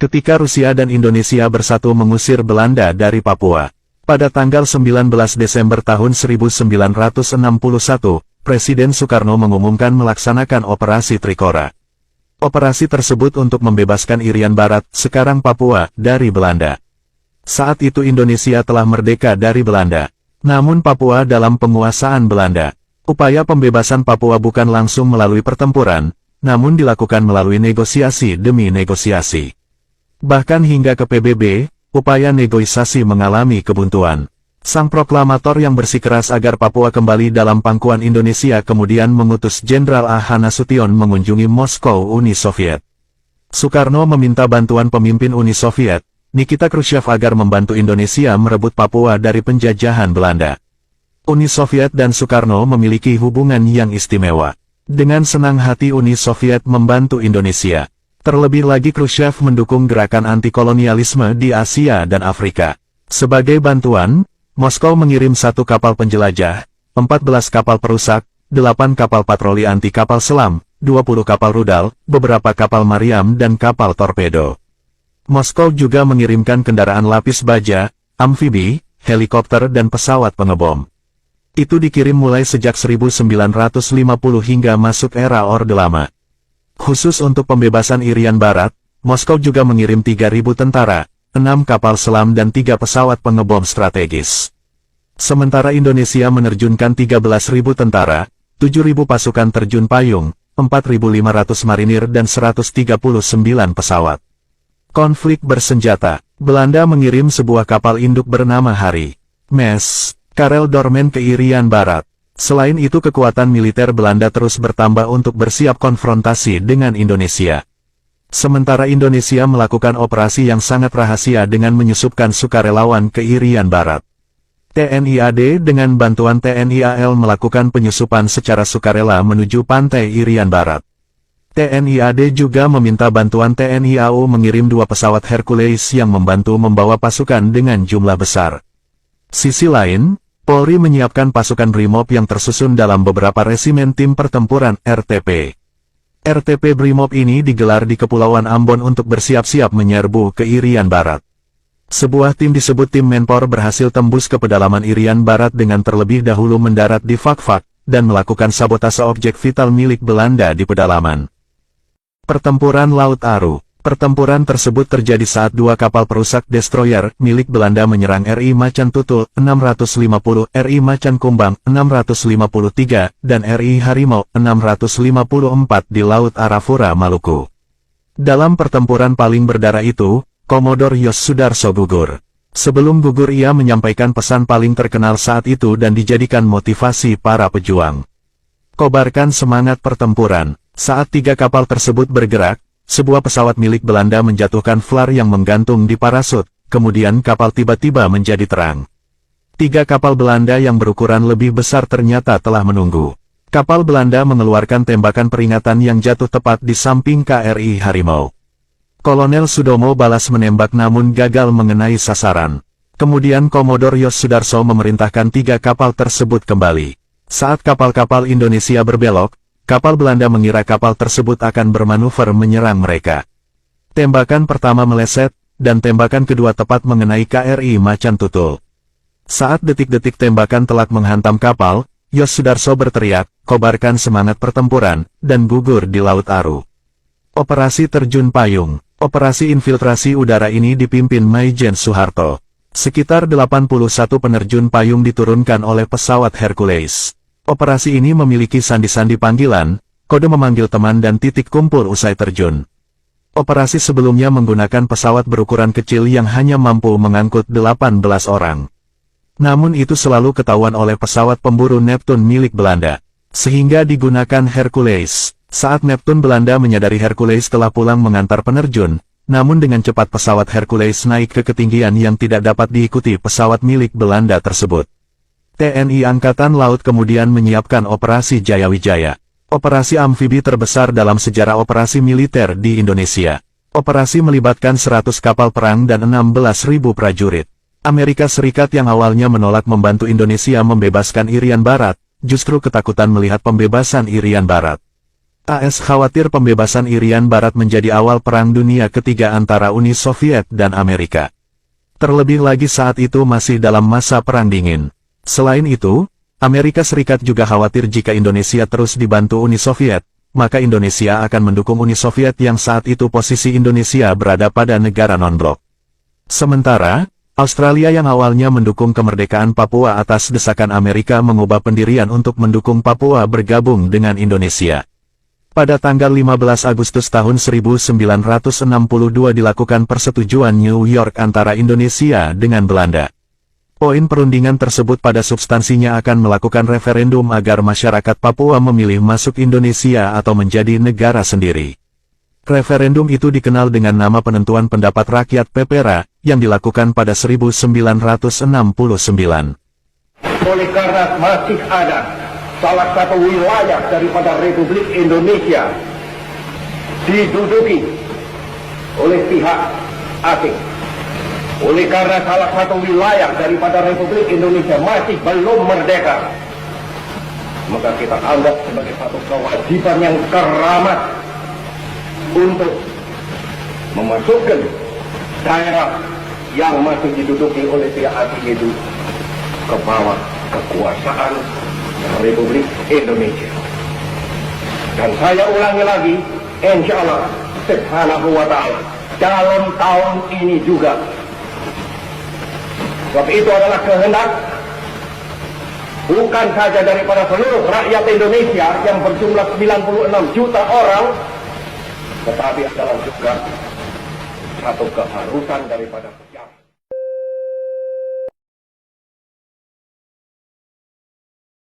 ketika Rusia dan Indonesia bersatu mengusir Belanda dari Papua. Pada tanggal 19 Desember tahun 1961, Presiden Soekarno mengumumkan melaksanakan Operasi Trikora. Operasi tersebut untuk membebaskan Irian Barat, sekarang Papua, dari Belanda. Saat itu Indonesia telah merdeka dari Belanda. Namun Papua dalam penguasaan Belanda. Upaya pembebasan Papua bukan langsung melalui pertempuran, namun dilakukan melalui negosiasi demi negosiasi. Bahkan hingga ke PBB, upaya negosiasi mengalami kebuntuan. Sang proklamator yang bersikeras agar Papua kembali dalam pangkuan Indonesia kemudian mengutus Jenderal A.H. Nasution mengunjungi Moskow, Uni Soviet. Soekarno meminta bantuan pemimpin Uni Soviet, Nikita Khrushchev agar membantu Indonesia merebut Papua dari penjajahan Belanda. Uni Soviet dan Soekarno memiliki hubungan yang istimewa. Dengan senang hati Uni Soviet membantu Indonesia. Terlebih lagi Khrushchev mendukung gerakan anti-kolonialisme di Asia dan Afrika. Sebagai bantuan, Moskow mengirim 1 kapal penjelajah, 14 kapal perusak, 8 kapal patroli anti kapal selam, 20 kapal rudal, beberapa kapal Mariam dan kapal torpedo. Moskow juga mengirimkan kendaraan lapis baja, amfibi, helikopter dan pesawat pengebom. Itu dikirim mulai sejak 1950 hingga masuk era Orde Lama. Khusus untuk pembebasan Irian Barat, Moskow juga mengirim 3.000 tentara, 6 kapal selam dan 3 pesawat pengebom strategis. Sementara Indonesia menerjunkan 13.000 tentara, 7.000 pasukan terjun payung, 4.500 marinir dan 139 pesawat. Konflik bersenjata. Belanda mengirim sebuah kapal induk bernama Harry Mes Karel Dormen ke Irian Barat. Selain itu kekuatan militer Belanda terus bertambah untuk bersiap konfrontasi dengan Indonesia. Sementara Indonesia melakukan operasi yang sangat rahasia dengan menyusupkan sukarelawan ke Irian Barat. TNI AD dengan bantuan TNI AL melakukan penyusupan secara sukarela menuju pantai Irian Barat. TNI AD juga meminta bantuan TNI AU mengirim 2 pesawat Hercules yang membantu membawa pasukan dengan jumlah besar. Sisi lain, Polri menyiapkan pasukan Brimob yang tersusun dalam beberapa resimen tim pertempuran RTP. RTP Brimob ini digelar di Kepulauan Ambon untuk bersiap-siap menyerbu ke Irian Barat. Sebuah tim disebut tim Menpor berhasil tembus ke pedalaman Irian Barat dengan terlebih dahulu mendarat di Fakfak, dan melakukan sabotase objek vital milik Belanda di pedalaman. Pertempuran Laut Aru. Pertempuran tersebut terjadi saat 2 kapal perusak destroyer milik Belanda menyerang RI Macan Tutul 650, RI Macan Kumbang 653, dan RI Harimau 654 di Laut Arafura, Maluku. Dalam pertempuran paling berdarah itu, Komodor Yos Sudarso gugur. Sebelum gugur ia menyampaikan pesan paling terkenal saat itu dan dijadikan motivasi para pejuang. Kobarkan semangat pertempuran. Saat 3 kapal tersebut bergerak, sebuah pesawat milik Belanda menjatuhkan flare yang menggantung di parasut, kemudian kapal tiba-tiba menjadi terang. 3 kapal Belanda yang berukuran lebih besar ternyata telah menunggu. Kapal Belanda mengeluarkan tembakan peringatan yang jatuh tepat di samping KRI Harimau. Kolonel Sudomo balas menembak namun gagal mengenai sasaran. Kemudian Komodor Yos Sudarso memerintahkan 3 kapal tersebut kembali. Saat kapal-kapal Indonesia berbelok, kapal Belanda mengira kapal tersebut akan bermanuver menyerang mereka. Tembakan pertama meleset, dan tembakan kedua tepat mengenai KRI Macan Tutul. Saat detik-detik tembakan telak menghantam kapal, Yos Sudarso berteriak, "Kobarkan semangat pertempuran," dan gugur di Laut Aru. Operasi Terjun Payung. Operasi infiltrasi udara ini dipimpin Maijen Soeharto. Sekitar 81 penerjun payung diturunkan oleh pesawat Hercules. Operasi ini memiliki sandi-sandi panggilan, kode memanggil teman dan titik kumpul usai terjun. Operasi sebelumnya menggunakan pesawat berukuran kecil yang hanya mampu mengangkut 18 orang. Namun itu selalu ketahuan oleh pesawat pemburu Neptune milik Belanda, sehingga digunakan Hercules. Saat Neptune Belanda menyadari Hercules telah pulang mengantar penerjun, namun dengan cepat pesawat Hercules naik ke ketinggian yang tidak dapat diikuti pesawat milik Belanda tersebut. TNI Angkatan Laut kemudian menyiapkan Operasi Jayawijaya. Operasi amfibi terbesar dalam sejarah operasi militer di Indonesia. Operasi melibatkan 100 kapal perang dan 16.000 prajurit. Amerika Serikat yang awalnya menolak membantu Indonesia membebaskan Irian Barat, justru ketakutan melihat pembebasan Irian Barat. AS khawatir pembebasan Irian Barat menjadi awal Perang Dunia Ketiga antara Uni Soviet dan Amerika. Terlebih lagi saat itu masih dalam masa Perang Dingin. Selain itu, Amerika Serikat juga khawatir jika Indonesia terus dibantu Uni Soviet, maka Indonesia akan mendukung Uni Soviet yang saat itu posisi Indonesia berada pada negara non-blok. Sementara, Australia yang awalnya mendukung kemerdekaan Papua atas desakan Amerika mengubah pendirian untuk mendukung Papua bergabung dengan Indonesia. Pada tanggal 15 Agustus tahun 1962 dilakukan persetujuan New York antara Indonesia dengan Belanda. Poin perundingan tersebut pada substansinya akan melakukan referendum agar masyarakat Papua memilih masuk Indonesia atau menjadi negara sendiri. Referendum itu dikenal dengan nama penentuan pendapat rakyat PPRA, yang dilakukan pada 1969. Oleh karena masih ada salah satu wilayah daripada Republik Indonesia diduduki oleh pihak asing. Oleh karena salah satu wilayah daripada Republik Indonesia masih belum merdeka, maka kita anggap sebagai satu kewajiban yang keramat untuk memasukkan daerah yang masih diduduki oleh pihak asing itu ke bawah kekuasaan Republik Indonesia. Dan saya ulangi lagi, insya Allah subhanahu wa ta'ala dalam tahun ini juga. Sebab itu adalah kehendak bukan saja daripada seluruh rakyat Indonesia yang berjumlah 96 juta orang, tetapi adalah juga satu keharusan daripada setiap